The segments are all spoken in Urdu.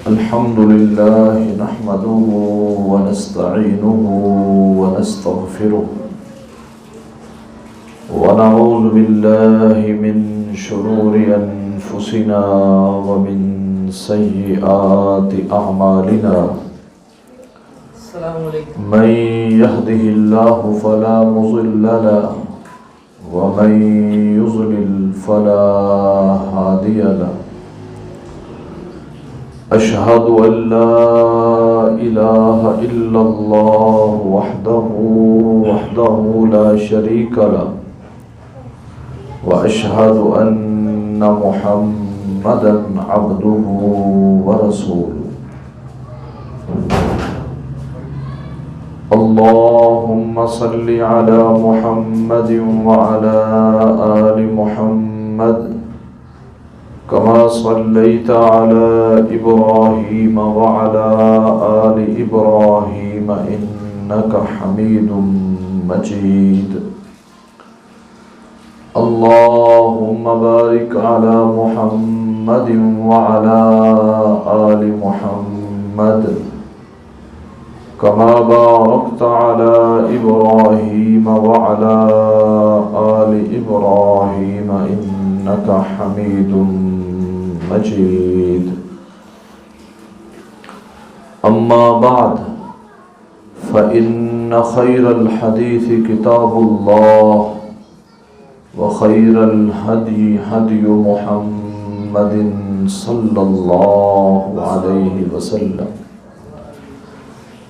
الحمد لله نحمده ونستعينه ونستغفره ونعوذ بالله من شرور أنفسنا ومن سيئات أعمالنا من يهده الله فلا مضل له ومن يضلل فلا هادي له أشهد أن لا إله إلا الله وحده لا شريك له وأشهد أن محمدا عبده ورسوله اللهم صل على محمد وعلى آل محمد كما صليت على إبراهيم وعلى آل إبراهيم إنك حميد مجيد اللهم بارك على محمد وعلى آل محمد كما باركت على إبراهيم وعلى آل إبراهيم إنك حميد مجيد أما بعد فإن خير الحديث كتاب الله وخير الهدي هدي محمد صلى الله عليه وسلم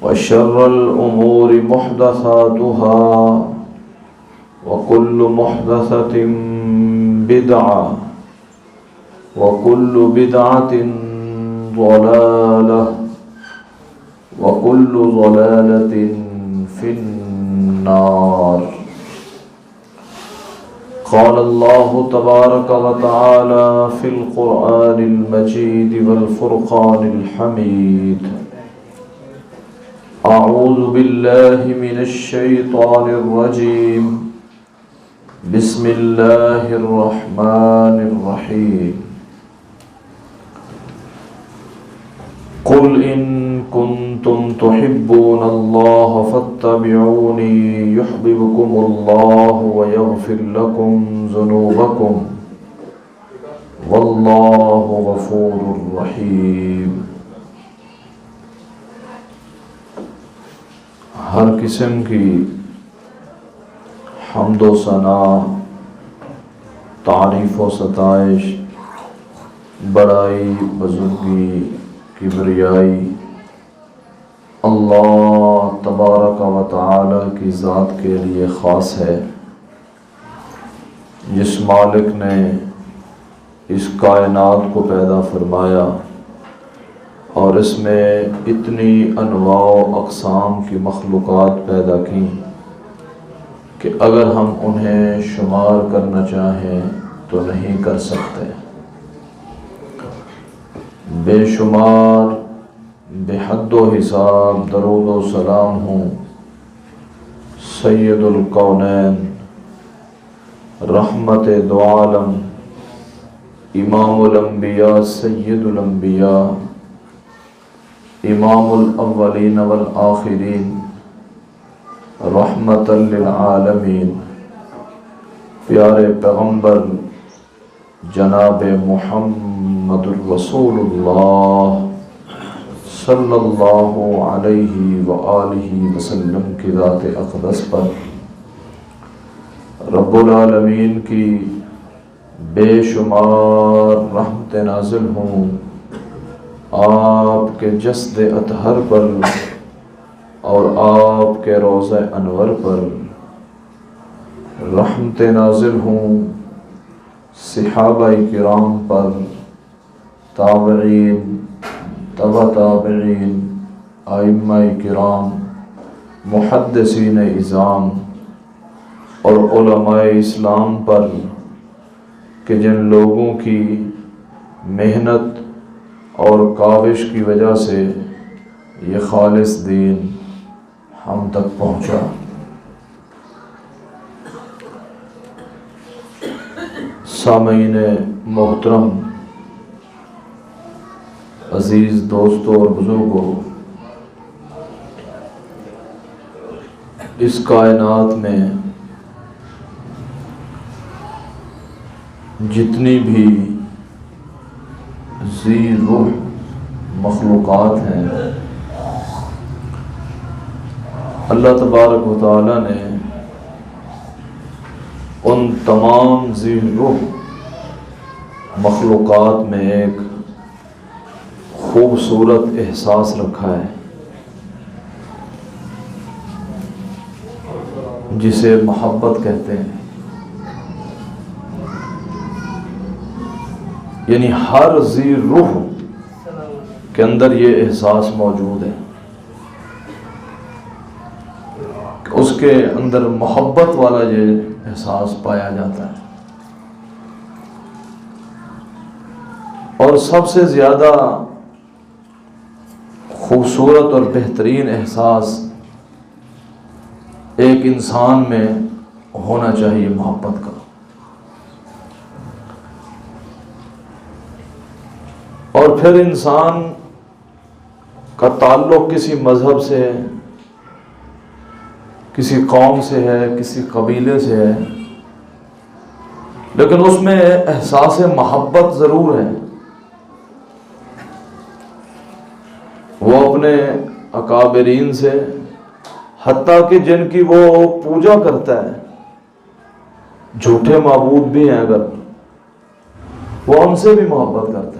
وشر الأمور محدثاتها وكل محدثة بدعة وكل بدعة ضلالة وكل ضلالة في النار قال الله تبارك وتعالى في القرآن المجيد والفرقان الحميد أعوذ بالله من الشيطان الرجيم بسم الله الرحمن الرحيم قل إن كنتم تحبون الله فاتبعوني يحببكم الله ويغفر لكم ذنوبكم والله غفور رحيم ہر قسم کی حمد و ثنا، تعریف و ستائش، بڑائی، بزرگی، کبریائی اللہ تبارک و تعالی کی ذات کے لیے خاص ہے، جس مالک نے اس کائنات کو پیدا فرمایا اور اس میں اتنی انواع و اقسام کی مخلوقات پیدا کی کہ اگر ہم انہیں شمار کرنا چاہیں تو نہیں کر سکتے۔ بے شمار بے حد و حساب درود و سلام ہوں سید الکونین، رحمت دو عالم، امام الانبیاء، سید الانبیاء، امام الاولین والآخرین، رحمت للعالمین، پیارے پیغمبر جناب محمد الرسول اللہ صلی اللہ علیہ وآلہ وسلم کی ذات اقدس پر رب العالمین کی بے شمار رحمت نازل ہوں آپ کے جسد اطہر پر اور آپ کے روضہ انور پر، رحمت نازل ہوں صحابہ کرام پر، تابعین، تبع تابعین، ائمہ کرام، محدثین اعظام اور علماء اسلام پر کہ جن لوگوں کی محنت اور کاوش کی وجہ سے یہ خالص دین ہم تک پہنچا۔ سامعین محترم، عزیز دوستوں اور بزرگوں، اس کائنات میں جتنی بھی ذی روح مخلوقات ہیں، اللہ تبارک و تعالی نے ان تمام ذی روح مخلوقات میں ایک خوبصورت احساس رکھا ہے جسے محبت کہتے ہیں۔ یعنی ہر ذی روح کے اندر یہ احساس موجود ہے کہ اس کے اندر محبت والا یہ احساس پایا جاتا ہے۔ اور سب سے زیادہ خوبصورت اور بہترین احساس ایک انسان میں ہونا چاہیے محبت کا۔ اور پھر انسان کا تعلق کسی مذہب سے ہے، کسی قوم سے ہے، کسی قبیلے سے ہے، لیکن اس میں احساس محبت ضرور ہے۔ وہ اپنے اکابرین سے، حتیٰ کہ جن کی وہ پوجا کرتا ہے، جھوٹے معبود بھی ہیں اگر، وہ ان سے بھی محبت کرتا ہے۔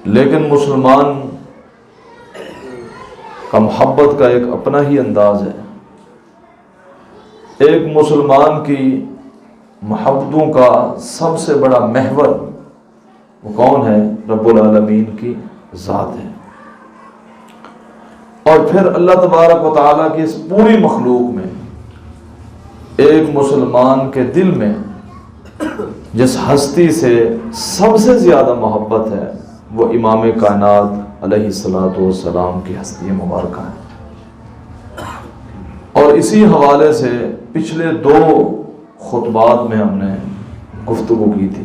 لیکن مسلمان کا محبت کا ایک اپنا ہی انداز ہے۔ ایک مسلمان کی محبتوں کا سب سے بڑا محور وہ کون ہے؟ رب العالمین کی ذات ہے۔ اور پھر اللہ تبارک و تعالیٰ کی اس پوری مخلوق میں ایک مسلمان کے دل میں جس ہستی سے سب سے زیادہ محبت ہے وہ امام کائنات علیہ الصلوۃ والسلام کی ہستی مبارکہ ہے۔ اور اسی حوالے سے پچھلے 2 خطبات میں ہم نے گفتگو کی تھی۔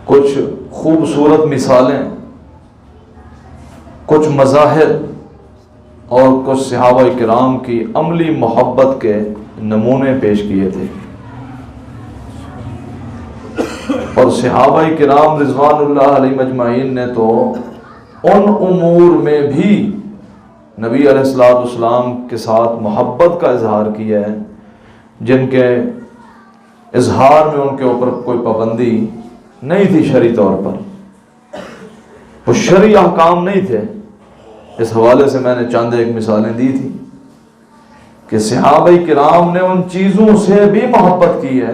کچھ خوبصورت مثالیں، کچھ مظاہر اور کچھ صحابہ کرام کی عملی محبت کے نمونے پیش کیے تھے۔ اور صحابہ کرام رضوان اللہ علیہ مجمعین نے تو ان امور میں بھی نبی علیہ الصلوۃ والسلام کے ساتھ محبت کا اظہار کیا ہے جن کے اظہار میں ان کے اوپر کوئی پابندی نہیں تھی شرعی طور پر، وہ شرعی احکام نہیں تھے۔ اس حوالے سے میں نے چند ایک مثالیں دی تھی کہ صحابہ کرام نے ان چیزوں سے بھی محبت کی ہے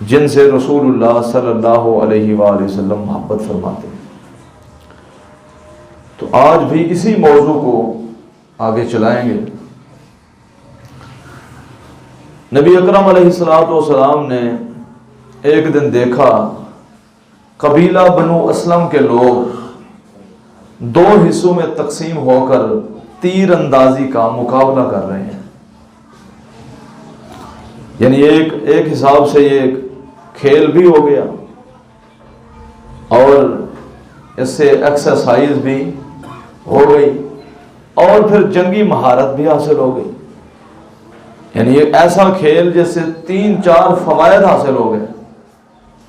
جن سے رسول اللہ صلی اللہ علیہ وآلہ وسلم محبت فرماتے ہیں۔ تو آج بھی اسی موضوع کو آگے چلائیں گے۔ نبی اکرم علیہ الصلوۃ والسلام نے ایک دن دیکھا قبیلہ بنو اسلم کے لوگ 2 حصوں میں تقسیم ہو کر تیر اندازی کا مقابلہ کر رہے ہیں۔ یعنی ایک حساب سے یہ کھیل بھی ہو گیا اور اس سے ایکسرسائز بھی ہو گئی اور پھر جنگی مہارت بھی حاصل ہو گئی۔ یعنی ایک ایسا کھیل جس سے 3-4 فوائد حاصل ہو گئے۔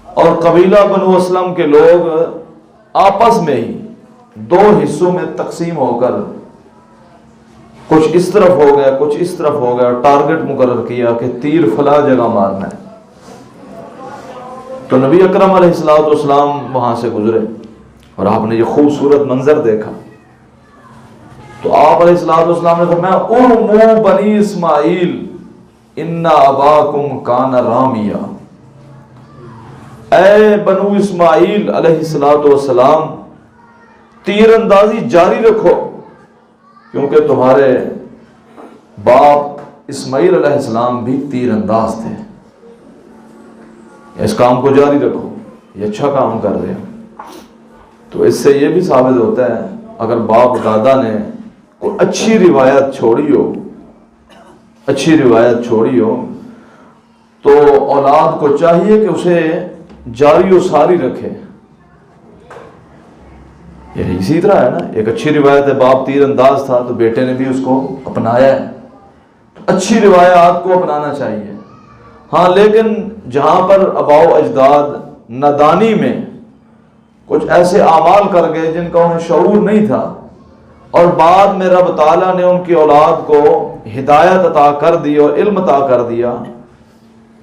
اور قبیلہ بنو اسلم کے لوگ آپس میں ہی 2 حصوں میں تقسیم ہو کر کچھ اس طرف ہو گیا، کچھ اس طرف ہو گیا، ٹارگٹ مقرر کیا کہ تیر فلاں جگہ مارنا ہے۔ تو نبی اکرم علیہ الصلوۃ والسلام وہاں سے گزرے اور آپ نے یہ خوبصورت منظر دیکھا تو آپ علیہ الصلوۃ والسلام نے فرمایا ارموا بنی اسماعیل ان اباکم کان رامیا، اے بنو اسماعیل علیہ الصلوۃ والسلام تیر اندازی جاری رکھو کیونکہ تمہارے باپ اسماعیل علیہ السلام بھی تیر انداز تھے، اس کام کو جاری رکھو، یہ اچھا کام کر رہے ہیں۔ تو اس سے یہ بھی ثابت ہوتا ہے اگر باپ دادا نے کوئی اچھی روایت چھوڑی ہو تو اولاد کو چاہیے کہ اسے جاری و ساری رکھے. یہ اسی طرح ہے نا. ایک اچھی روایت ہے باپ تیر انداز تھا تو بیٹے نے بھی اس کو اپنایا ہے. اچھی روایات کو اپنانا چاہیے. ہاں لیکن جہاں پر آباء و اجداد نادانی میں کچھ ایسے اعمال کر گئے جن کا انہیں شعور نہیں تھا اور بعد میں رب تعالیٰ نے ان کی اولاد کو ہدایت عطا کر دی اور علم عطا کر دیا,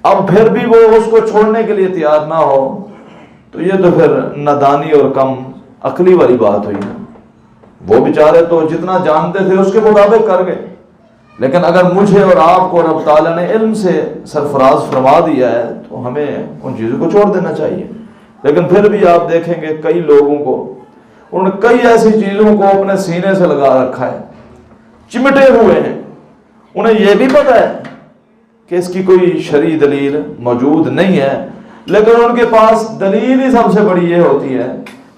اب پھر بھی وہ اس کو چھوڑنے کے لیے تیار نہ ہو, تو یہ تو پھر نادانی اور کم عقلی والی بات ہوئی نا. وہ بیچارے تو جتنا جانتے تھے اس کے مطابق کر گئے, لیکن اگر مجھے اور آپ کو رب تعالیٰ نے علم سے سرفراز فرما دیا ہے تو ہمیں ان چیزوں کو چھوڑ دینا چاہیے. لیکن پھر بھی آپ دیکھیں گے کئی لوگوں کو, انہوں نے کئی ایسی چیزوں کو اپنے سینے سے لگا رکھا ہے, چمٹے ہوئے ہیں. انہیں یہ بھی پتہ ہے کہ اس کی کوئی شرعی دلیل موجود نہیں ہے, لیکن ان کے پاس دلیل ہی سب سے بڑی یہ ہوتی ہے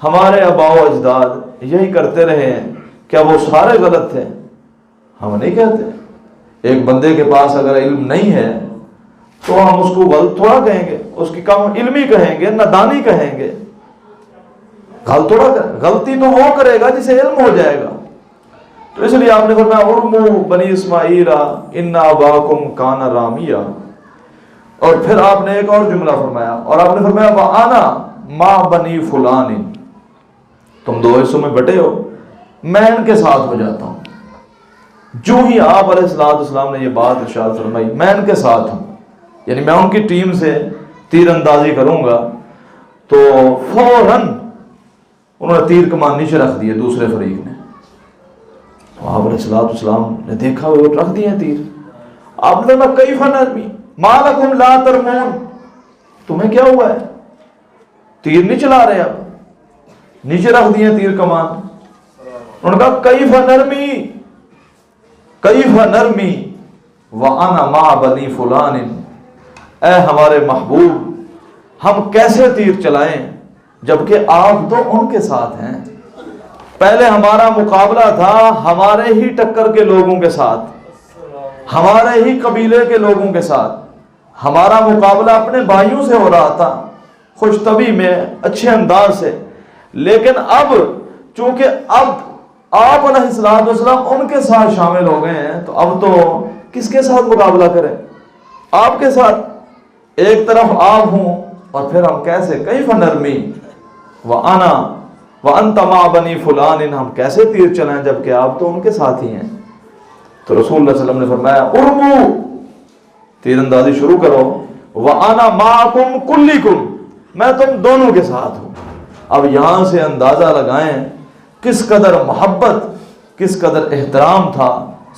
ہمارے آباء و اجداد یہی کرتے رہے ہیں. کیا وہ سارے غلط تھے؟ ہم نہیں کہتے. ایک بندے کے پاس اگر علم نہیں ہے تو ہم اس کو غلط تھوڑا کہیں گے, اس کی کم علمی کہیں گے, نادانی کہیں گے. غلطی تو وہ کرے گا جسے علم ہو جائے گا. تو اس لیے آپ نے فرمایا ارمو بنی اسماعیل ان اباکم کان رامیا. اور پھر آپ نے ایک اور جملہ فرمایا, اور آپ نے فرمایا وانا ما بنی فلان, تم دو حصوں میں بٹے ہو, میں ان کے ساتھ ہو جاتا ہوں. جو ہی آپ علیہ السلام نے یہ بات ارشاد فرمائی میں ان کے ساتھ ہوں, یعنی میں ان کی ٹیم سے تیر اندازی کروں گا, تو فوراً انہوں نے تیر کمان نیچے رکھ دیے دوسرے فریق نے. تو آپ علیہ السلام نے دیکھا وہ رکھ دیے تیر. آپ نے فرمایا کیف نرمی ما لکم لا ترمون, تمہیں کیا ہوا ہے, تیر نہیں چلا رہے, اب نیچے رکھ دیے تیر کمان. انہوں نے کہا کیف نرمی وانا مع بنی فلان, اے ہمارے محبوب ہم کیسے تیر چلائیں جبکہ آپ تو ان کے ساتھ ہیں. پہلے ہمارا مقابلہ تھا ہمارے ہی ٹکر کے لوگوں کے ساتھ, ہمارے ہی قبیلے کے لوگوں کے ساتھ. ہمارا مقابلہ اپنے بھائیوں سے ہو رہا تھا, خوش طبی میں, اچھے انداز سے. لیکن اب چونکہ اب آپ علیہ السلام ان کے ساتھ شامل ہو گئے ہیں, تو اب تو کس کے ساتھ مقابلہ کریں, آپ کے ساتھ. ایک طرف آپ ہوں اور پھر ہم کیسے کیف نرمی وانا وانت مع بنی فلان, ہم کیسے تیر چلائیں جبکہ آپ تو ان کے ساتھ ہی ہیں. تو رسول اللہ صلی اللہ علیہ وسلم نے فرمایا ارمو, تیر اندازی شروع کرو, وانا معکم کلکم, میں تم دونوں کے ساتھ ہوں. اب یہاں سے اندازہ لگائیں کس قدر محبت, کس قدر احترام تھا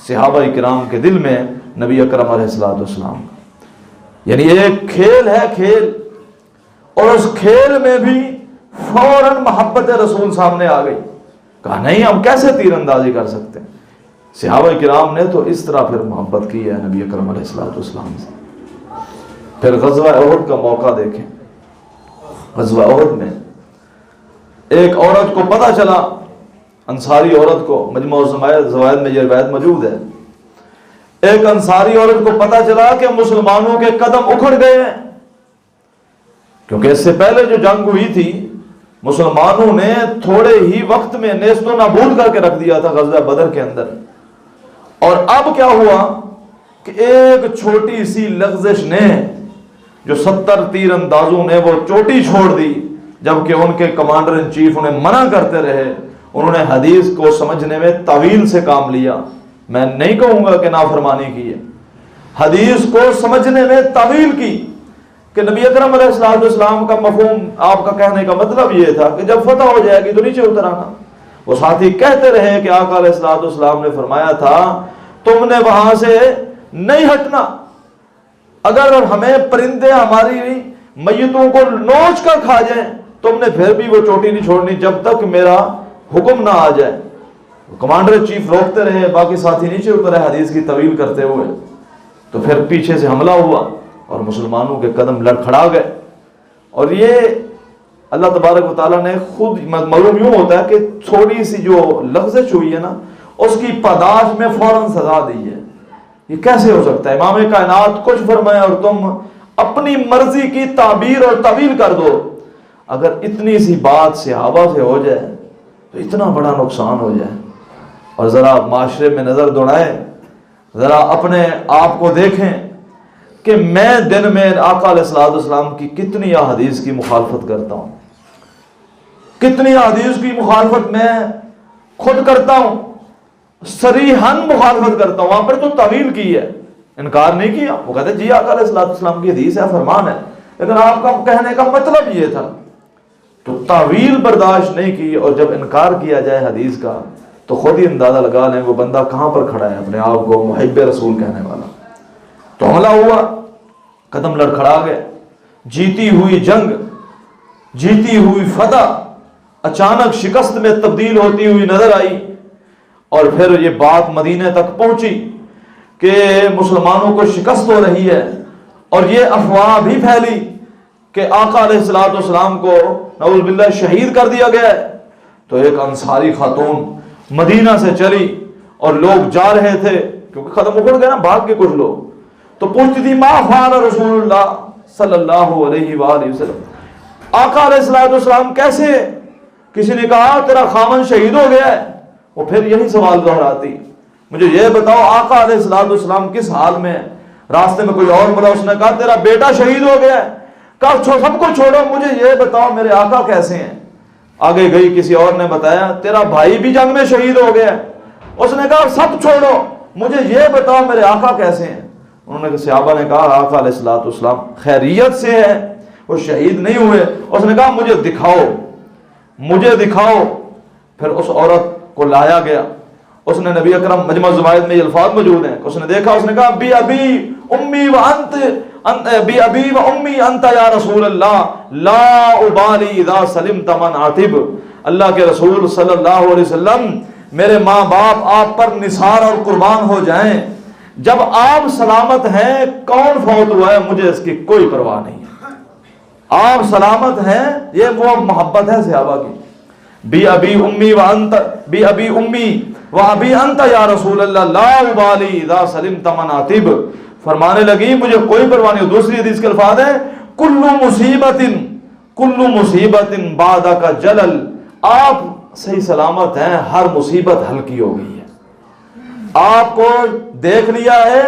صحابہ کرام کے دل میں نبی اکرم علیہ السلام. یعنی ایک کھیل ہے کھیل, اور اس کھیل میں بھی فوراً محبت رسول سامنے آ گئی. کہا نہیں ہم کیسے تیر اندازی کر سکتے ہیں. صحابہ کرام نے تو اس طرح پھر محبت کی ہے نبی اکرم علیہ السلام سے. پھر غزوہ احد کا موقع دیکھیں. غزوہ احد میں ایک عورت کو پتہ چلا, انصاری عورت کو, مجموع زوائد میں یہ روایت موجود ہے, ایک انصاری عورت کو پتہ چلا کہ مسلمانوں کے قدم اکھڑ گئے ہیں. کیونکہ اس سے پہلے جو جنگ ہوئی تھی مسلمانوں نے تھوڑے ہی وقت میں نیست و نابود کر کے رکھ دیا تھا غزوہ بدر کے اندر. اور اب کیا ہوا کہ ایک چھوٹی سی لغزش نے جو 70 تیر اندازوں نے وہ چوٹی چھوڑ دی, جبکہ ان کے کمانڈر ان چیف انہیں منع کرتے رہے. انہوں نے حدیث کو سمجھنے میں طویل سے کام لیا. میں نہیں کہوں گا کہ نافرمانی کی ہے, حدیث کو سمجھنے میں طویل کی کہ نبی اکرم علیہ السلام کا مفہوم, آپ کا کہنے کا مطلب یہ تھا کہ جب فتح ہو جائے گی تو نیچے اتر آنا. وہ ساتھی کہتے رہے کہ آقا علیہ السلام نے فرمایا تھا تم نے وہاں سے نہیں ہٹنا, اگر ہمیں پرندے ہماری میتوں کو نوچ کر کھا جائیں تم نے پھر بھی وہ چوٹی نہیں چھوڑنی جب تک میرا حکم نہ آ جائے. کمانڈر چیف روکتے رہے, باقی ساتھی نیچے اترے حدیث کی طویل کرتے ہوئے. تو پھر پیچھے سے حملہ ہوا اور مسلمانوں کے قدم لڑکھڑا گئے. اور یہ اللہ تبارک و تعالیٰ نے خود, معلوم یوں ہوتا ہے کہ تھوڑی سی جو لغزش ہوئی ہے نا اس کی پاداش میں فوراً سزا دی ہے. یہ کیسے ہو سکتا ہے؟ امام کائنات کچھ فرمائے اور تم اپنی مرضی کی تعبیر اور تعویل کر دو. اگر اتنی سی بات صحابہ سے ہو جائے تو اتنا بڑا نقصان ہو جائے. اور ذرا معاشرے میں نظر دوڑائیں, ذرا اپنے آپ کو دیکھیں کہ میں دن میں آقا علیہ الصلوۃ والسلام کی کتنی احادیث کی مخالفت کرتا ہوں, کتنی احادیث کی مخالفت میں خود کرتا ہوں, صریحاً مخالفت کرتا ہوں. وہاں پر تو تعویل کی ہے, انکار نہیں کیا. وہ کہتے جی آقا علیہ الصلوۃ والسلام کی حدیث ہے, فرمان ہے, لیکن آپ کا کہنے کا مطلب یہ تھا. تو تعویل برداشت نہیں کی, اور جب انکار کیا جائے حدیث کا تو خود ہی اندازہ لگا لیں وہ بندہ کہاں پر کھڑا ہے اپنے آپ کو محب رسول کہنے والا. تو حملہ ہوا, قدم لڑکھڑا گئے, جیتی ہوئی جنگ, جیتی ہوئی فتح اچانک شکست میں تبدیل ہوتی ہوئی نظر آئی. اور پھر یہ بات مدینے تک پہنچی کہ مسلمانوں کو شکست ہو رہی ہے, اور یہ افواہ بھی پھیلی کہ آقا علیہ الصلوۃ والسلام کو نعوذ باللہ شہید کر دیا گیا ہے. تو ایک انصاری خاتون مدینہ سے چلی, اور لوگ جا رہے تھے کیونکہ ختم اکھڑ گئے نا, بھاگ کے کچھ لوگ. تو پوچھتی تھی ما فعل رسول اللہ صلی اللہ علیہ وآلہ وسلم, آقا علیہ الصلوۃ والسلام کیسے؟ کسی نے کہا تیرا خامن شہید ہو گیا ہے. وہ پھر یہی سوال دہراتی, مجھے یہ بتاؤ آقا علیہ الصلوۃ والسلام کس حال میں؟ راستے میں کوئی اور ملا, اس نے کہا تیرا بیٹا شہید ہو گیا ہے. کہا سب کو چھوڑو, مجھے یہ بتاؤ میرے آقا کیسے ہیں؟ آگے گئی, کسی اور نے بتایا تیرا بھائی بھی جنگ میں شہید ہو گیا ہے. اس نے کہا سب چھوڑو, مجھے یہ بتاؤ میرے آقا کیسے ہیں؟ انہوں نے صحابہ نے کہا آقا علیہ الصلوۃ والسلام خیریت سے ہے, وہ شہید نہیں ہوئے. اس نے کہا مجھے دکھاؤ, مجھے دکھاؤ. پھر اس عورت کو لایا گیا. اس نے نبی اکرم مجمع الزوائد میں یہ الفاظ موجود ہیں, اس نے دیکھا, اس نے کہا بی ابی امی و انت بی ابی و امی انت یا رسول اللہ لا ابالی اذا سلمت من عاتب. اللہ کے رسول صلی اللہ علیہ وسلم, میرے ماں باپ آپ پر نثار اور قربان ہو جائیں, جب آپ سلامت ہیں کون فوت ہوا ہے مجھے اس کی کوئی پرواہ نہیں ہے. آپ سلامت ہیں, یہ وہ محبت ہے صحابہ کی. بی ابی امی و انت بی ابی امی و ابی انت یا رسول اللہ لا ابالی اذا سلمت من عاتب. فرمانے لگی مجھے کوئی پرواہ نہیں. دوسری حدیث کے الفاظ ہیں کل مصیبت بعدک جلل, آپ صحیح سلامت ہیں, ہر مصیبت ہلکی ہو گئی ہے. آپ کو دیکھ لیا ہے,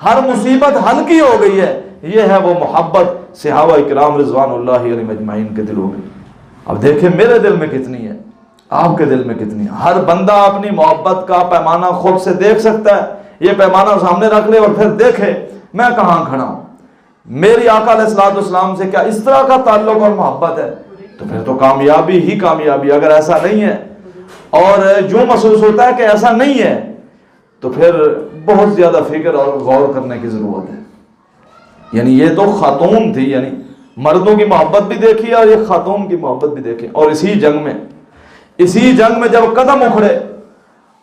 ہر مصیبت ہلکی ہو گئی ہے. یہ ہے وہ محبت صحابہ کرام رضوان اللہ علیہم اجمعین کے دلوں میں. اب دیکھیں میرے دل میں کتنی ہے, آپ کے دل میں کتنی ہے. ہر بندہ اپنی محبت کا پیمانہ خود سے دیکھ سکتا ہے. یہ پیمانہ سامنے رکھ لے اور پھر دیکھے میں کہاں کھڑا ہوں, میری آقا علیہ الصلوۃ والسلام سے کیا اس طرح کا تعلق اور محبت ہے, تو پھر تو کامیابی ہی کامیابی. اگر ایسا نہیں ہے اور جو محسوس ہوتا ہے کہ ایسا نہیں ہے, تو پھر بہت زیادہ فکر اور غور کرنے کی ضرورت ہے. یعنی یہ تو خاتون تھی, یعنی مردوں کی محبت بھی دیکھی اور یہ خاتون کی محبت بھی دیکھی. اور اسی جنگ میں جب قدم اکھڑے,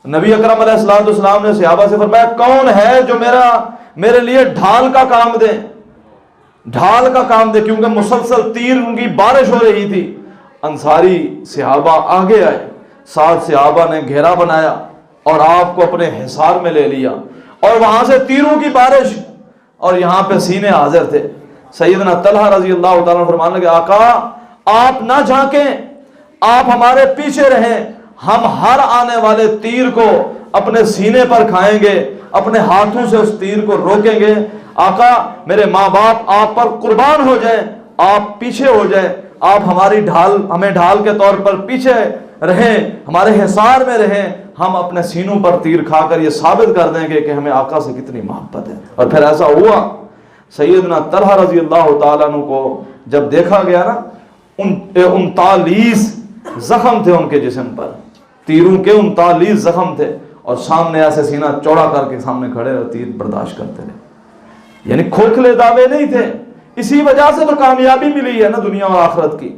نبی اکرم علیہ الصلوۃ والسلام نے صحابہ سے فرمایا کون ہے جو میرے لیے ڈھال کا کام دے, ڈھال کا کام دے, کیونکہ مسلسل تیر ان کی بارش ہو رہی تھی. انصاری صحابہ آگے آئے, 7 صحابہ نے گھیرا بنایا اور آپ کو اپنے حصار میں لے لیا, اور وہاں سے تیروں کی بارش, اور یہاں پہ سینے حاضر تھے. سیدنا طلحہ رضی اللہ تعالیٰ فرمانے لگے آقا آپ نہ جھانکیں, آپ ہمارے پیچھے رہیں, ہم ہر آنے والے تیر کو اپنے سینے پر کھائیں گے, اپنے ہاتھوں سے اس تیر کو روکیں گے. آقا میرے ماں باپ آپ پر قربان ہو جائیں, آپ پیچھے ہو جائیں, آپ ہمیں ڈھال کے طور پر پیچھے رہیں, ہمارے حصار میں رہیں, ہم اپنے سینوں پر تیر کھا کر یہ ثابت کر دیں گے کہ ہمیں آقا سے کتنی محبت ہے. اور پھر ایسا ہوا. سیدنا طلحہ رضی اللہ تعالیٰ عنہ کو جب دیکھا گیا نا, 39 زخم تھے ان کے جسم پر, تیروں کے 39 زخم تھے, اور سامنے ایسے سینہ چوڑا کر کے سامنے کھڑے اور تیر برداشت کرتے رہے. یعنی کھوکھلے دعوے نہیں تھے. اسی وجہ سے تو کامیابی ملی ہے نا دنیا اور آخرت کی.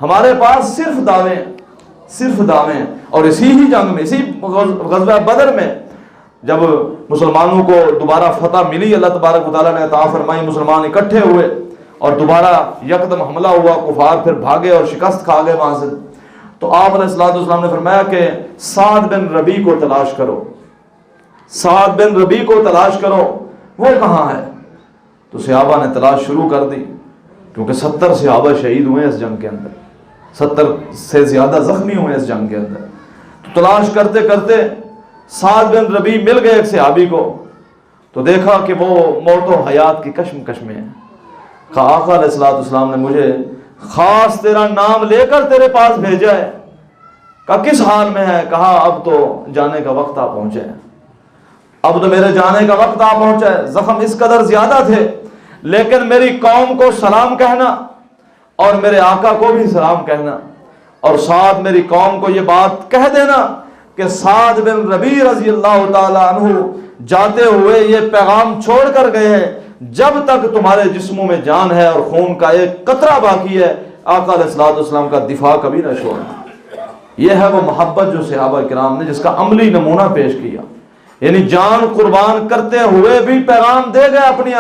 ہمارے پاس صرف دعوے ہیں. اور اسی ہی جنگ میں, اسی غزوہ بدر میں جب مسلمانوں کو دوبارہ فتح ملی, اللہ تبارک و تعالیٰ نے عطا فرمائی, مسلمان اکٹھے ہوئے اور دوبارہ یکدم حملہ ہوا, کفار پھر بھاگے اور شکست کھا گئے وہاں سے. تو آپ علیہ الصلوۃ والسلام نے فرمایا کہ سعد بن ربیع کو تلاش کرو, سعد بن ربیع کو تلاش کرو, وہ کہاں ہے؟ تو صحابہ نے تلاش شروع کر دی، کیونکہ 70 صحابہ شہید ہوئے اس جنگ کے اندر، 70 سے زیادہ زخمی ہوئے اس جنگ کے اندر. تو تلاش کرتے کرتے سعد بن ربیع مل گئے ایک صحابی کو، تو دیکھا کہ وہ موت و حیات کی کشمکش میں ہے. کہا آقا علیہ الصلوۃ والسلام نے مجھے خاص تیرا نام لے کر تیرے پاس بھیجا ہے. کہا کس حال میں ہے؟ کہا اب تو جانے کا وقت آ پہنچا ہے، اب تو میرے جانے کا وقت آ پہنچا ہے. زخم اس قدر زیادہ تھے، لیکن میری قوم کو سلام کہنا اور میرے آقا کو بھی سلام کہنا، اور ساتھ میری قوم کو یہ بات کہہ دینا کہ سعد بن ربیع رضی اللہ تعالی عنہ جاتے ہوئے یہ پیغام چھوڑ کر گئے ہیں، جب تک تمہارے جسموں میں جان ہے اور خون کا ایک قطرہ باقی ہے، آقا علیہ الصلوۃ والسلام کا دفاع کبھی نہ چھوڑنا. یہ ہے وہ محبت جو صحابہ کرام نے جس کا عملی نمونہ پیش کیا، یعنی جان قربان کرتے ہوئے بھی پیغام دے گئے اپنی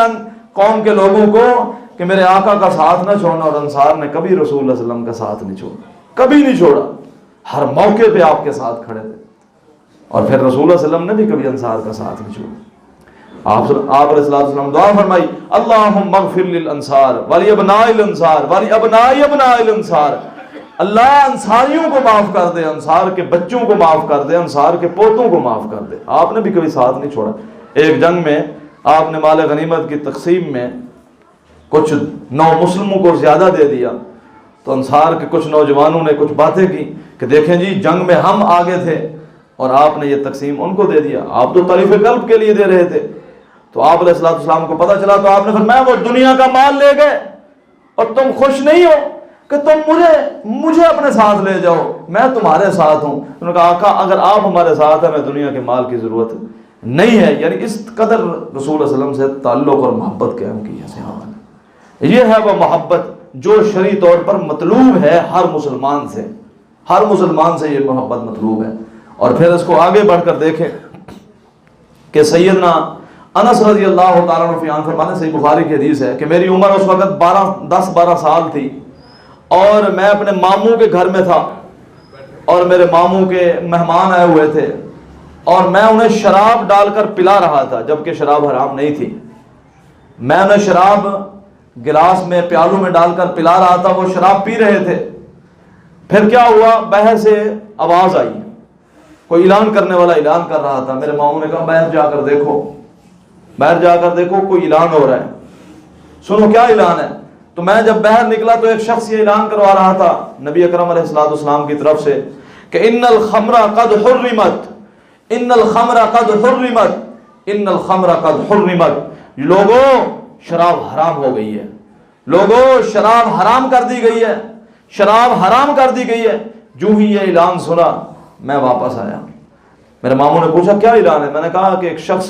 قوم کے لوگوں کو کہ میرے آقا کا ساتھ نہ چھوڑنا. اور انصار نے کبھی رسول اللہ صلی اللہ علیہ وسلم کا ساتھ نہیں چھوڑا، کبھی نہیں چھوڑا، ہر موقع پہ آپ کے ساتھ کھڑے تھے. اور پھر رسول اللہ صلی اللہ علیہ وسلم نے بھی کبھی انصار کا ساتھ نہیں چھوڑا. آپ علیہ السلام دعا فرمائی اللہم اغفر للانصار ولی ابناء الانصار ولی ابناء ابناء الانصار، اللہ انصاریوں کو معاف کر دے، انصار کے بچوں کو معاف کر دے، انصار کے پوتوں کو معاف کر دے. آپ نے بھی کبھی ساتھ نہیں چھوڑا. ایک جنگ میں آپ نے مال غنیمت کی تقسیم میں کچھ مسلموں کو زیادہ دے دیا، تو انصار کے کچھ نوجوانوں نے کچھ باتیں کی کہ دیکھیں جی جنگ میں ہم آگے تھے اور آپ نے یہ تقسیم ان کو دے دیا، آپ تو طریف قلب کے لیے دے رہے تھے. تو آپ علیہ السلام کو پتہ چلا تو آپ نے فرمایا وہ دنیا کا مال لے گئے اور تم خوش نہیں ہو کہ تم مجھے اپنے ساتھ لے جاؤ، میں تمہارے ساتھ ہوں. انہوں نے کہا آقا اگر آپ ہمارے ساتھ ہیں، میں دنیا کے مال کی ضرورت نہیں ہے. یعنی اس قدر رسول اللہ صلی اللہ علیہ وسلم سے تعلق اور محبت قائم کی ہے صحابہ نے. یہ ہے وہ محبت جو شرعی طور پر مطلوب ہے ہر مسلمان سے یہ محبت مطلوب ہے. اور پھر اس کو آگے بڑھ کر دیکھیں کہ سیدنا انس رضی اللہ تعالیٰ عنہ بیان فرمانے سے بخاری کی حدیث ہے کہ میری عمر اس وقت 10-12 سال تھی، اور میں اپنے ماموں کے گھر میں تھا، اور میرے ماموں کے مہمان آئے ہوئے تھے، اور میں انہیں شراب ڈال کر پلا رہا تھا، جبکہ شراب حرام نہیں تھی. میں انہیں شراب گلاس میں پیالوں میں ڈال کر پلا رہا تھا، وہ شراب پی رہے تھے. پھر کیا ہوا، باہر سے آواز آئی، کوئی اعلان کرنے والا اعلان کر رہا تھا. میرے ماموں نے کہا باہر جا کر دیکھو کوئی اعلان ہو رہا ہے، سنو کیا اعلان ہے. تو میں جب باہر نکلا تو ایک شخص یہ اعلان کروا رہا تھا نبی اکرم علیہ الصلوۃ والسلام کی طرف سے کہ ان الخمر قد حرمت، ان الخمر قد حرمت، ان الخمر قد حرمت. لوگوں شراب حرام ہو گئی ہے، لوگوں شراب حرام کر دی گئی ہے، شراب حرام کر دی گئی ہے. جو ہی یہ اعلان سنا میں واپس آیا. میرے ماموں نے پوچھا کیا اعلان ہے؟ میں نے کہا کہ ایک شخص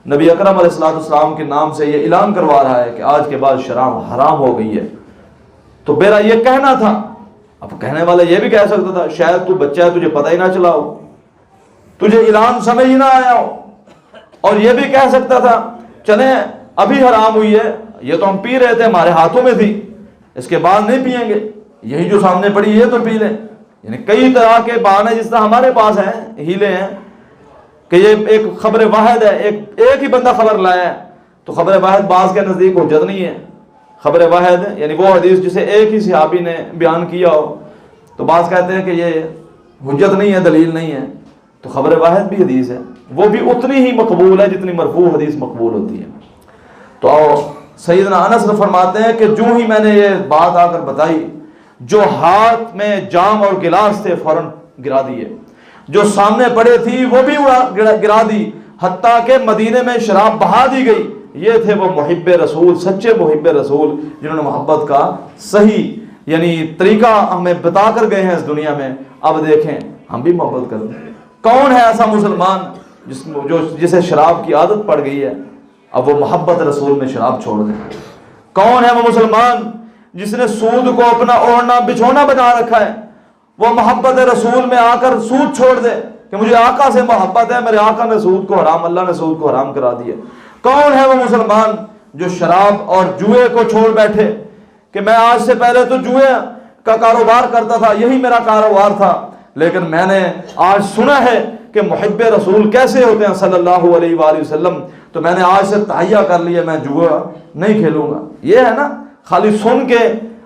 نبی اکرم علیہ الصلوۃ والسلام کے نام سے یہ اعلان کروا رہا ہے کہ آج کے بعد شراب حرام ہو گئی ہے. تو میرا یہ کہنا تھا، اب کہنے والا یہ بھی کہہ سکتا تھا شاید تو بچہ ہے تجھے پتہ ہی نہ چلا ہو، تجھے اعلان سمجھ ہی نہ آیا ہو، اور یہ بھی کہہ سکتا تھا چلیں ابھی حرام ہوئی ہے، یہ تو ہم پی رہے تھے، ہمارے ہاتھوں میں تھی، اس کے بعد نہیں پیئیں گے، یہی جو سامنے پڑی یہ تو پی لیں. یعنی کئی طرح کے بہانے جس طرح ہمارے پاس ہیں، ہیلے ہیں کہ یہ ایک خبر واحد ہے، ایک ہی بندہ خبر لایا ہے، تو خبر واحد بعض کے نزدیک حجت نہیں ہے. خبر واحد یعنی وہ حدیث جسے ایک ہی صحابی نے بیان کیا ہو، تو بعض کہتے ہیں کہ یہ حجت نہیں ہے، دلیل نہیں ہے. تو خبر واحد بھی حدیث ہے، وہ بھی اتنی ہی مقبول ہے جتنی مرفوع حدیث مقبول ہوتی ہے. تو سیدنا انس فرماتے ہیں کہ جو ہی میں نے یہ بات آ کر بتائی، جو ہاتھ میں جام اور گلاس تھے فوراً گرا دیے، جو سامنے پڑے تھی وہ بھی گرا دی، حتیٰ کہ مدینے میں شراب بہا دی گئی. یہ تھے وہ محب رسول، سچے محب رسول، جنہوں نے محبت کا صحیح یعنی طریقہ ہمیں بتا کر گئے ہیں اس دنیا میں. اب دیکھیں ہم بھی محبت کرتے ہیں. کون ہے ایسا مسلمان جسے شراب کی عادت پڑ گئی ہے، اب وہ محبت رسول میں شراب چھوڑ دیں؟ کون ہے وہ مسلمان جس نے سود کو اپنا اوڑھنا بچھونا بنا رکھا ہے، وہ محبت رسول میں آ کر سود چھوڑ دے کہ مجھے آقا سے محبت ہے، میرے آقا نے سود کو حرام، اللہ نے سود کو حرام کرا دیا؟ کون ہے وہ مسلمان جو شراب اور جوئے کو چھوڑ بیٹھے کہ میں آج سے پہلے تو جوئے کا کاروبار کرتا تھا، یہی میرا کاروبار تھا، لیکن میں نے آج سنا ہے کہ کہ محب رسول کیسے ہوتے ہیں صلی اللہ علیہ وآلہ وسلم، تو میں نے آج سے تہیہ کر لیا میں جوا نہیں کھیلوں گا۔ یہ ہے نا، خالی سن کے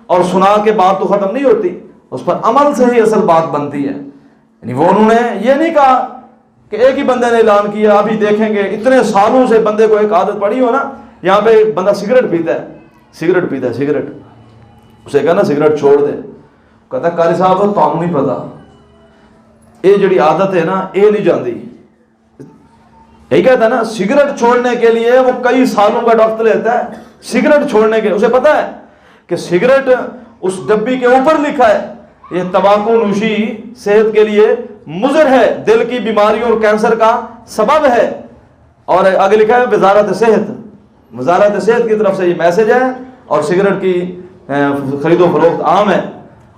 اور سنا کے بات تو ختم نہیں ہوتی، اس پر عمل سے ہی اصل بات بنتی ہے۔ یعنی وہ انہوں نے یہ نہیں کہا کہ ایک ہی بندے نے اعلان کیا، ابھی دیکھیں گے اتنے سالوں سے بندے کو ایک عادت پڑی ہو نا، یہاں پہ ایک بندہ سگریٹ پیتا ہے، سگریٹ اسے کہنا سگریٹ چھوڑ دے، کہتا ہے قاری صاحب تو نہیں پتا یہ جڑی عادت ہے نا یہ نہیں جاندی، یہی کہتا ہے نا سگریٹ چھوڑنے کے لیے وہ کئی سالوں کا وقت لیتا ہے، سگریٹ چھوڑنے کے اسے پتا ہے کہ سگریٹ اس ڈبی کے اوپر لکھا ہے یہ تمباکو نوشی صحت کے لیے مضر ہے، دل کی بیماریوں اور کینسر کا سبب ہے، اور آگے لکھا ہے وزارت صحت کی طرف سے یہ میسج ہے، اور سگریٹ کی خرید و فروخت عام ہے،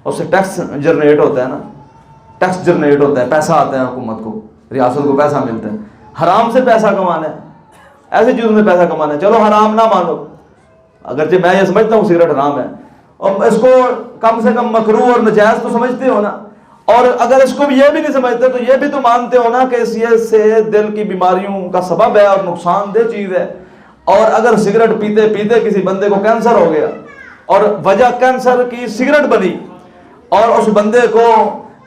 اس سے ٹیکس جنریٹ ہوتا ہے نا، پیسہ آتا ہے حکومت کو، ریاست کو پیسہ ملتا ہے، حرام سے پیسہ کمانا ہے، ایسی چیزوں سے پیسہ کمانا ہے، چلو حرام نہ مانو، اگرچہ میں یہ سمجھتا ہوں سگریٹ حرام ہے، اور اس کو کم سے کم مکروہ اور نجائز تو سمجھتے ہو نا، اور اگر اس کو بھی یہ بھی نہیں سمجھتے تو یہ بھی تو مانتے ہو نا کہ اس یہ سے دل کی بیماریوں کا سبب ہے اور نقصان دہ چیز ہے، اور اگر سگریٹ پیتے پیتے کسی بندے کو کینسر ہو گیا اور وجہ کینسر کی سگریٹ بنی، اور اس بندے کو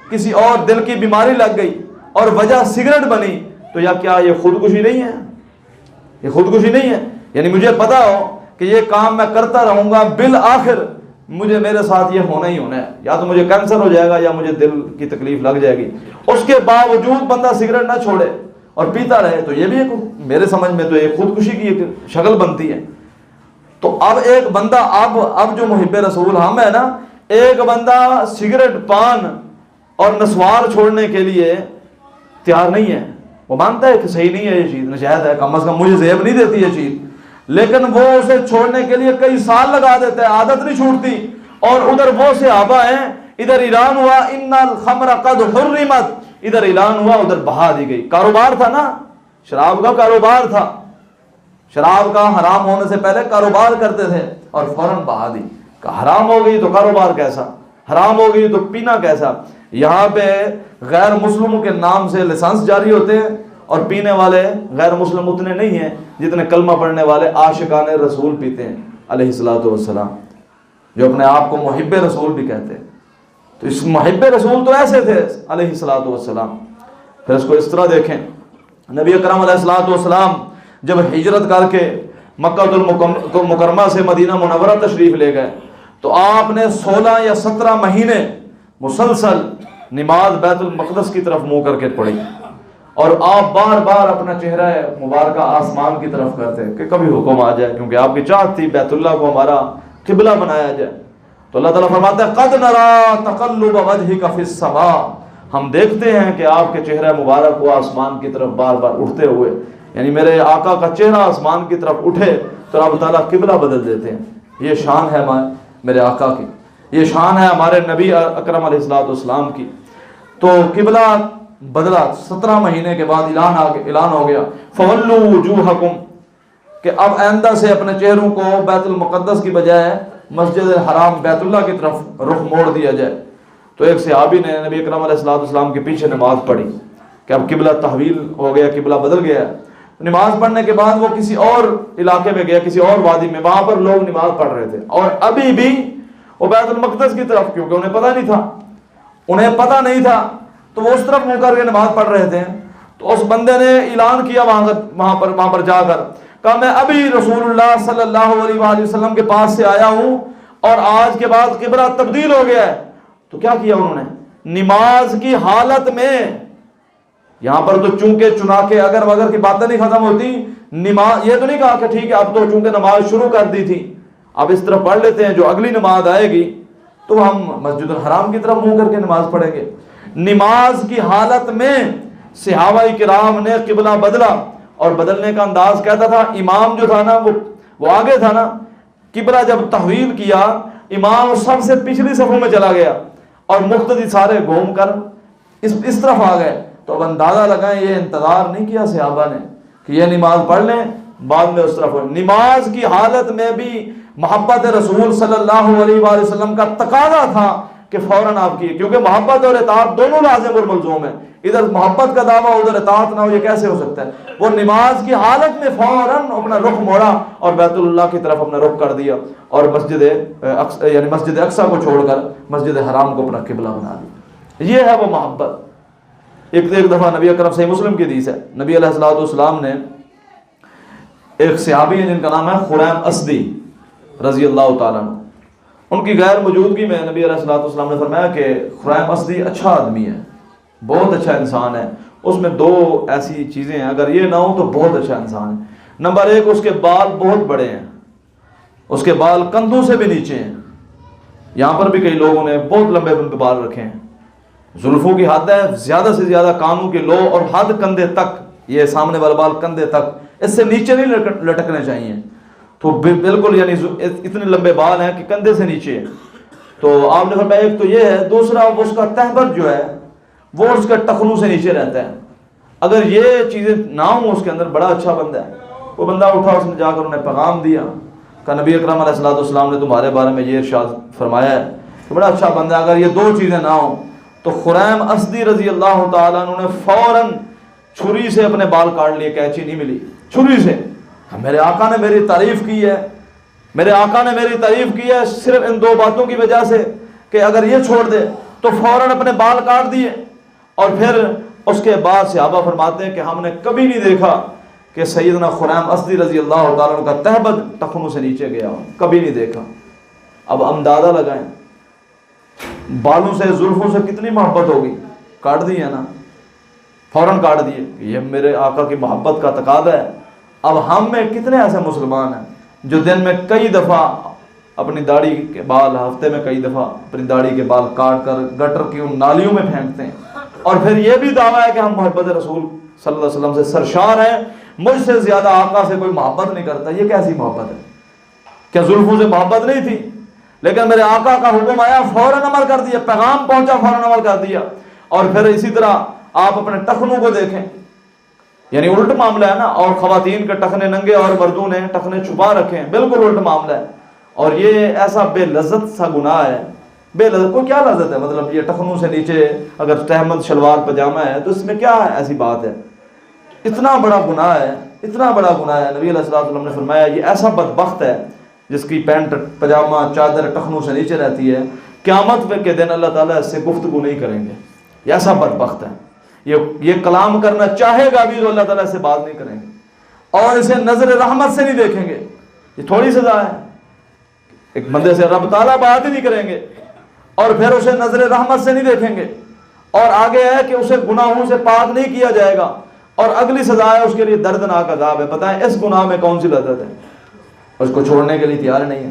کسی اور دل کی بیماری لگ گئی اور وجہ سگریٹ بنی، تو یا کیا یہ خودکشی نہیں ہے؟ یہ خودکشی نہیں ہے؟ یعنی مجھے پتا ہو کہ یہ کام میں کرتا رہوں گا بالآخر مجھے میرے ساتھ یہ ہونا ہی ہونا ہے، یا تو مجھے کینسر ہو جائے گا یا مجھے دل کی تکلیف لگ جائے گی، اس کے باوجود بندہ سگریٹ نہ چھوڑے اور پیتا رہے، تو یہ بھی ایک میرے سمجھ میں تو ایک خودکشی کی ایک شکل بنتی ہے۔ تو اب ایک بندہ اب جو محب رسول ہم ہے نا، ایک بندہ سگریٹ پان اور نسوار چھوڑنے کے لیے تیار نہیں ہے، وہ مانتا ہے کہ صحیح نہیں ہے یہ چیز، نجائز ہے، کم از کم مجھے زیب نہیں دیتی یہ چیز، لیکن وہ اسے چھوڑنے کے لیے کئی سال لگا دیتا ہے، عادت نہیں چھوٹتی، اور ادھر وہ صحابہ ہیں، ادھر اعلان ہوا ان الخمر قد حرمت، ادھر اعلان ہوا ادھر بہا دی گئی، کاروبار تھا نا، شراب کا کاروبار تھا، شراب کا حرام ہونے سے پہلے کاروبار کرتے تھے اور فوراً بہا دی، حرام ہو گئی تو کاروبار کیسا، حرام ہو گئی تو پینا کیسا۔ یہاں پہ غیر مسلموں کے نام سے لائسنس جاری ہوتے ہیں، اور پینے والے غیر مسلم اتنے نہیں ہیں جتنے کلمہ پڑھنے والے عاشقان رسول پیتے ہیں علیہ الصلوۃ والسلام، جو اپنے آپ کو محب رسول بھی کہتے ہیں۔ تو اس محب رسول تو ایسے تھے علیہ الصلوۃ والسلام۔ پھر اس کو اس طرح دیکھیں، نبی اکرم علیہ الصلوۃ والسلام جب ہجرت کر کے مکہ المکرمہ سے مدینہ منورہ تشریف لے گئے تو آپ نے 16 یا 17 مہینے مسلسل نماز بیت المقدس کی طرف منہ کر کے پڑھی، اور آپ بار بار اپنا چہرہ مبارکہ آسمان کی طرف کرتے کہ کبھی حکم آ جائے، کیونکہ آپ کی چاہت تھی بیت اللہ کو ہمارا قبلہ بنایا جائے۔ تو اللہ تعالیٰ فرماتا ہے قد نرى تقلب وجهك في السماء، ہم دیکھتے ہیں کہ آپ کے چہرہ مبارک کو آسمان کی طرف بار بار اٹھتے ہوئے، یعنی میرے آقا کا چہرہ آسمان کی طرف اٹھے تو رب تعالیٰ قبلہ بدل دیتے ہیں۔ یہ شان ہے میرے آقا کی، یہ شان ہے ہمارے نبی اکرم علیہ الصلوۃ والسلام کی۔ تو قبلہ بدلا، 17 مہینے کے بعد اعلان ہو گیا فولوا وجوہکم، کہ اب آئندہ سے اپنے چہروں کو بیت المقدس کی بجائے مسجد الحرام بیت اللہ کی طرف رخ موڑ دیا جائے۔ تو ایک صحابی نے نبی اکرم علیہ الصلوۃ والسلام کے پیچھے نماز پڑھی کہ اب قبلہ تحویل ہو گیا، قبلہ بدل گیا۔ نماز پڑھنے کے بعد وہ کسی اور علاقے میں گیا، کسی اور وادی میں، وہاں پر لوگ نماز پڑھ رہے تھے، اور ابھی بھی وہ بیت المقدس کی طرف، کیونکہ انہیں پتہ نہیں تھا تو وہ اس طرف منہ کر کے نماز پڑھ رہے تھے۔ تو اس بندے نے اعلان کیا وہاں پر جا کر، کہا میں ابھی رسول اللہ صلی اللہ علیہ وآلہ وسلم کے پاس سے آیا ہوں اور آج کے بعد قبلہ تبدیل ہو گیا ہے۔ تو کیا کیا انہوں نے؟ نماز کی حالت میں، یہاں پر تو چونکہ چنا کے اگر وگر کی باتیں نہیں ختم ہوتی، نماز یہ تو نہیں کہا کہ ٹھیک ہے اب تو چونکہ نماز شروع کر دی تھی اب اس طرف پڑھ لیتے ہیں، جو اگلی نماز آئے گی تو ہم مسجد الحرام کی طرف منہ کر کے نماز پڑھیں گے۔ نماز کی حالت میں صحابہ کرام نے قبلہ بدلا، اور بدلنے کا انداز کہتا تھا، امام جو تھا نا وہ آگے تھا نا، قبلہ جب تحویل کیا امام سب سے پچھلی صفوں میں چلا گیا اور مقتدی سارے گھوم کر اس طرف آ گئے۔ تو اب اندازہ لگائیں یہ انتظار نہیں کیا صحابہ نے کہ یہ نماز پڑھ لیں بعد میں اس طرف ہو۔ نماز کی حالت میں بھی محبت رسول صلی اللہ علیہ وآلہ وسلم کا تقاضا تھا کہ فوراً آپ کی، کیونکہ محبت اور اطاعت دونوں لازم اور ملزوم ہیں۔ ادھر محبت کا دعویٰ ادھر اطاعت نہ ہو، یہ کیسے ہو سکتا ہے؟ وہ نماز کی حالت میں فوراً اپنا رخ موڑا اور بیت اللہ کی طرف اپنا رخ کر دیا اور مسجد اقصیٰ کو چھوڑ کر مسجد حرام کو اپنا قبلہ بنا دیا۔ یہ ہے وہ محبت۔ ایک دفعہ نبی اکرم صحیح مسلم کی حدیث ہے، نبی علیہ الصلوۃ والسلام نے ایک صحابی ہیں جن کا نام ہے خریم اسدی رضی اللہ تعالیٰ عنہ، ان کی غیر موجودگی میں نبی علیہ الصلوۃ والسلام نے فرمایا کہ خریم اسدی اچھا آدمی ہے، بہت اچھا انسان ہے، اس میں دو ایسی چیزیں ہیں اگر یہ نہ ہو تو بہت اچھا انسان ہے۔ نمبر ایک، اس کے بال بہت بڑے ہیں، اس کے بال کندھوں سے بھی نیچے ہیں۔ یہاں پر بھی کئی لوگوں نے بہت لمبے لمبے بال رکھے ہیں، زلفوں کی حد ہے زیادہ سے زیادہ کانوں کے لو اور حد کندھے تک، یہ سامنے والا بال کندھے تک، اس سے نیچے نہیں لٹکنے چاہیے، تو بالکل یعنی اتنے لمبے بال ہیں کہ کندھے سے نیچے۔ تو آپ نے فرمایا ایک تو یہ ہے، دوسرا اس کا تہبند جو ہے وہ اس کے ٹخنوں سے نیچے رہتا ہے۔ اگر یہ چیزیں نہ ہوں اس کے اندر، بڑا اچھا بندہ ہے۔ وہ بندہ اٹھا، اس نے جا کر انہیں پیغام دیا کہ نبی اکرم علیہ الصلوۃ والسلام نے تمہارے بارے میں یہ ارشاد فرمایا ہے کہ بڑا اچھا بندہ ہے، اگر یہ دو چیزیں نہ ہوں تو خریم اسدی رضی اللہ تعالیٰ عنہ نے فوراً چھری سے اپنے بال کاٹ لیے، قینچی نہیں ملی، چھری سے۔ میرے آقا نے میری تعریف کی ہے، میرے آقا نے میری تعریف کی ہے صرف ان دو باتوں کی وجہ سے کہ اگر یہ چھوڑ دے تو فوراً اپنے بال کاٹ دیے۔ اور پھر اس کے بعد صحابہ فرماتے ہیں کہ ہم نے کبھی نہیں دیکھا کہ سیدنا خریم اسدی رضی اللہ تعالیٰ عنہ کا تہبند ٹخنوں سے نیچے گیا، کبھی نہیں دیکھا۔ اب اندازہ لگائیں بالوں سے، زلفوں سے کتنی محبت ہوگی، کاٹ دی ہے نا، فوراً کاٹ دیے۔ یہ میرے آقا کی محبت کا تقاضا ہے۔ اب ہم میں کتنے ایسے مسلمان ہیں جو دن میں کئی دفعہ اپنی داڑھی کے بال، ہفتے میں کئی دفعہ اپنی داڑھی کے بال کاٹ کر گٹر کی ان نالیوں میں پھینکتے ہیں، اور پھر یہ بھی دعویٰ ہے کہ ہم محبت رسول صلی اللہ علیہ وسلم سے سرشار ہیں، مجھ سے زیادہ آقا سے کوئی محبت نہیں کرتا۔ یہ کیسی محبت ہے؟ کیا زلفوں سے محبت نہیں تھی؟ لیکن میرے آقا کا حکم آیا، فوراً عمل کر دیا، پیغام پہنچا، فوراً عمل کر دیا۔ اور پھر اسی طرح آپ اپنے ٹخنوں کو دیکھیں، یعنی الٹ معاملہ ہے نا، اور خواتین کے ٹخنے ننگے اور مردوں نے ٹخنے چھپا رکھے ہیں، بالکل الٹ معاملہ ہے۔ اور یہ ایسا بے لذت سا گناہ ہے، بے لذت کو کیا لذت ہے؟ مطلب یہ ٹخنوں سے نیچے اگر تہمد شلوار پجامہ ہے تو اس میں کیا ایسی بات ہے؟ اتنا بڑا گناہ ہے، اتنا بڑا گناہ ہے۔ نبی علیہ الصلوۃ والسلام نے فرمایا یہ ایسا بدبخت ہے جس کی پینٹ پجامہ چادر ٹخنوں سے نیچے رہتی ہے، قیامت کے دن اللہ تعالیٰ اس سے گفتگو نہیں کریں گے، یہ ایسا بدبخت ہے، یہ کلام کرنا چاہے گا بھی تو اللہ تعالیٰ اس سے بات نہیں کریں گے اور اسے نظر رحمت سے نہیں دیکھیں گے۔ یہ تھوڑی سزا ہے، ایک بندے سے رب تعالیٰ بات ہی نہیں کریں گے اور پھر اسے نظر رحمت سے نہیں دیکھیں گے، اور آگے ہے کہ اسے گناہوں سے پاک نہیں کیا جائے گا، اور اگلی سزا ہے اس کے لیے دردناک عذاب ہے۔ بتائیں اس گناہ میں کون سی لذت ہے؟ اس کو چھوڑنے کے لیے تیار نہیں ہے۔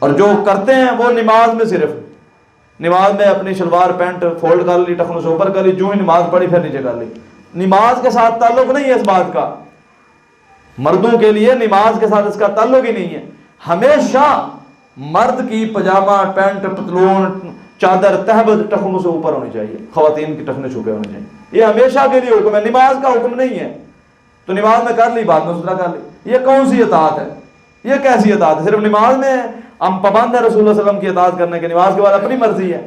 اور جو کرتے ہیں وہ نماز میں، صرف نماز میں اپنی شلوار پینٹ فولڈ کر لی، ٹخنوں سے اوپر کر لی، جو ہی نماز پڑھی پھر نیچے کر لی۔ نماز کے ساتھ تعلق نہیں ہے اس بات کا، مردوں کے لیے نماز کے ساتھ اس کا تعلق ہی نہیں ہے۔ ہمیشہ مرد کی پجامہ پینٹ پتلون چادر تہبند ٹخنوں سے اوپر ہونی چاہیے، خواتین کی ٹخنے چھپے ہونے چاہیے، یہ ہمیشہ کے لیے حکم ہے، نماز کا حکم نہیں ہے۔ تو نماز میں کر لی، بعد میں سترا کر لی، یہ کون سی اطاعت ہے؟ یہ کیسی اطاعت ہے؟ صرف نماز میں ہم پابند ہیں رسول اللہ علیہ وسلم کی اطاعت کرنے کے، نماز کے بعد اپنی مرضی ہے۔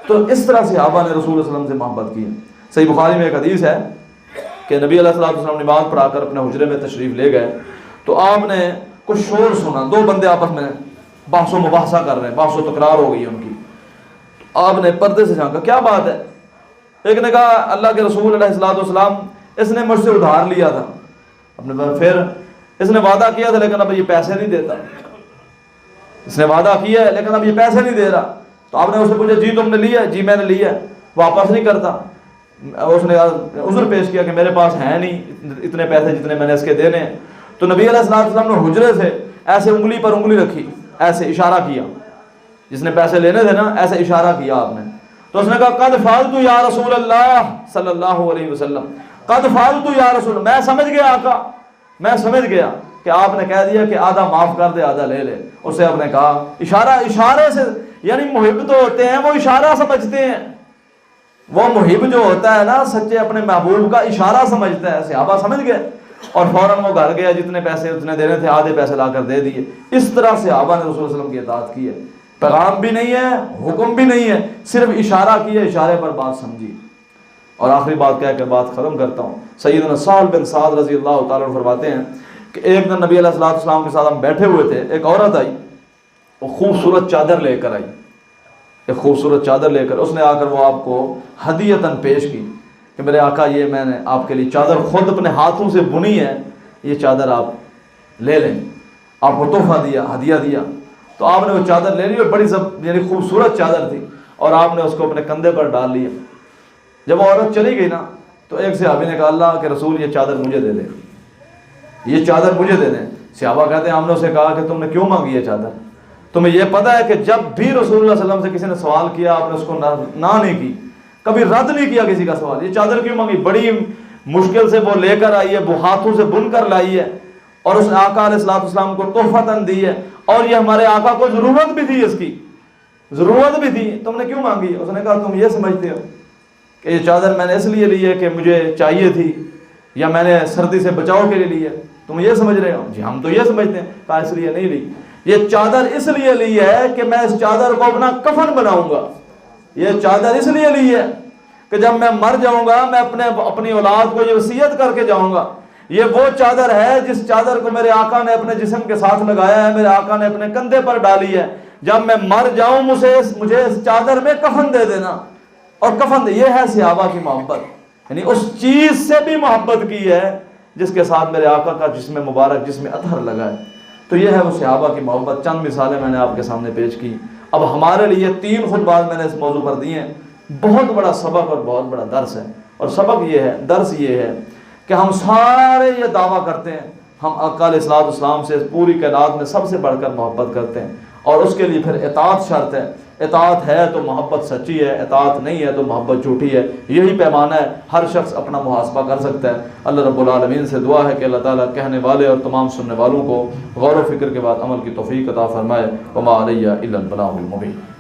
تو اس طرح صحابہ نے رسول اللہ علیہ وسلم سے محبت کی ہے۔ صحیح بخاری میں ایک حدیث ہے کہ نبی علیہ الصلوۃ والسلام نماز پڑھا کر اپنے حجرے میں تشریف لے گئے تو آپ نے کچھ شور سنا، دو بندے آپس میں بحث و مباحثہ کر رہے ہیں، بحث و تکرار ہو گئی ان کی۔ آپ نے پردے سے جھانکا، کیا بات ہے؟ ایک نے کہا اللہ کے رسول علیہ الصلوۃ والسلام اس نے مجھ سے ادھار لیا تھا اپنے، پھر اس نے وعدہ کیا تھا لیکن اب یہ پیسے نہیں دیتا، اس نے وعدہ کیا ہے لیکن اب یہ پیسے نہیں دے رہا۔ تو آپ نے اس سے پوچھا جی تم نے لیا؟ جی میں نے لیا، واپس نہیں کرتا۔ اس نے عذر پیش کیا کہ میرے پاس ہے نہیں اتنے پیسے جتنے میں نے اس کے دینے ہیں۔ تو نبی علیہ الصلوۃ والسلام نے حجرے سے ایسے انگلی پر انگلی رکھی، ایسے اشارہ کیا، جس نے پیسے لینے تھے نا ایسے اشارہ کیا آپ نے۔ تو اس نے کہا قد فعلت یا رسول اللہ صلی اللہ علیہ وسلم، قد فعلت یا رسول اللہ، میں سمجھ گیا آقا، میں سمجھ گیا کہ آپ نے کہہ دیا کہ آدھا معاف کر دے آدھا لے لے۔ اسے آپ نے کہا اشارے سے، یعنی محب تو ہوتے ہیں وہ اشارہ سمجھتے ہیں، وہ محب جو ہوتا ہے نا سچے اپنے محبوب کا اشارہ سمجھتا ہے۔ صحابہ سمجھ گئے اور فوراً وہ گھر گیا، جتنے پیسے اتنے دینے تھے آدھے پیسے لا کر دے دیے۔ اس طرح صحابہ نے رسول اللہ علیہ وسلم کی اطاعت کی ہے، پیغام بھی نہیں ہے، حکم بھی نہیں ہے، صرف اشارہ کیا، اشارے پر بات سمجھی۔ اور آخری بات کہہ کے بات ختم کرتا ہوں. سیدنا سہل بن سعد رضی اللہ تعالیٰ عنہ فرماتے ہیں کہ ایک دن نبی علیہ الصلوۃ والسلام کے ساتھ ہم بیٹھے ہوئے تھے. ایک عورت آئی, وہ خوبصورت چادر لے کر آئی, ایک خوبصورت چادر لے کر. اس نے آ کر وہ آپ کو ہدیتاً پیش کی کہ میرے آقا یہ میں نے آپ کے لیے چادر خود اپنے ہاتھوں سے بنی ہے, یہ چادر آپ لے لیں. آپ کو تحفہ دیا, ہدیہ دیا. تو آپ نے وہ چادر لے لی اور بڑی یعنی خوبصورت چادر تھی, اور آپ نے اس کو اپنے کندھے پر ڈال لیا. جب وہ عورت چلی گئی نا تو ایک صحابی نے کہا اللہ کے رسول یہ چادر مجھے دے دیں, یہ چادر مجھے دے دیں. صحابہ کہتے ہیں ہم نے اسے کہا کہ تم نے کیوں مانگی یہ چادر؟ تمہیں یہ پتہ ہے کہ جب بھی رسول اللہ صلی اللہ علیہ وسلم سے کسی نے سوال کیا آپ نے اس کو نہ نہیں کی, کبھی رد نہیں کیا کسی کا سوال. یہ چادر کیوں مانگی؟ بڑی مشکل سے وہ لے کر آئی ہے, وہ ہاتھوں سے بن کر لائی ہے, اور اس نے آقا علیہ الصلوۃ والسلام کو تحفتاً دی ہے, اور یہ ہمارے آقا کو ضرورت بھی تھی, اس کی ضرورت بھی تھی. تم نے کیوں مانگی؟ اس نے کہا تم یہ سمجھتے ہو کہ یہ چادر میں نے اس لیے لی ہے کہ مجھے چاہیے تھی, یا میں نے سردی سے بچاؤ کے لیے لی ہے؟ تم یہ سمجھ رہے ہو؟ جی ہم تو یہ سمجھتے ہیں. کہا اس لیے نہیں لی, یہ چادر اس لیے لی ہے کہ میں اس چادر کو اپنا کفن بناؤں گا. یہ چادر اس لیے لی ہے کہ جب میں مر جاؤں گا میں اپنی اولاد کو یہ وصیت کر کے جاؤں گا. یہ وہ چادر ہے جس چادر کو میرے آقا نے اپنے جسم کے ساتھ لگایا ہے, میرے آقا نے اپنے کندھے پر ڈالی ہے. جب میں مر جاؤں مجھے اس چادر میں کفن دے دینا. اور کفن یہ ہے صحابہ کی محبت, یعنی اس چیز سے بھی محبت کی ہے جس کے ساتھ میرے آقا کا جسم مبارک, جسم اطہر لگا ہے. تو یہ ہے وہ صحابہ کی محبت. چند مثالیں میں نے آپ کے سامنے پیش کی. اب ہمارے لیے 3 خطبات میں نے اس موضوع پر دیے ہیں. بہت بڑا سبق اور بہت بڑا درس ہے. اور سبق یہ ہے, درس یہ ہے کہ ہم سارے یہ دعویٰ کرتے ہیں ہم آقا علیہ الصلوۃ والسلام سے پوری کائنات میں سب سے بڑھ کر محبت کرتے ہیں, اور اس کے لیے پھر اطاعت شرط ہے. اطاعت ہے تو محبت سچی ہے, اطاعت نہیں ہے تو محبت جھوٹی ہے. یہی پیمانہ ہے, ہر شخص اپنا محاسبہ کر سکتا ہے. اللہ رب العالمین سے دعا ہے کہ اللہ تعالیٰ کہنے والے اور تمام سننے والوں کو غور و فکر کے بعد عمل کی توفیق عطا فرمائے. وما علیہ الا البلاغ المبین.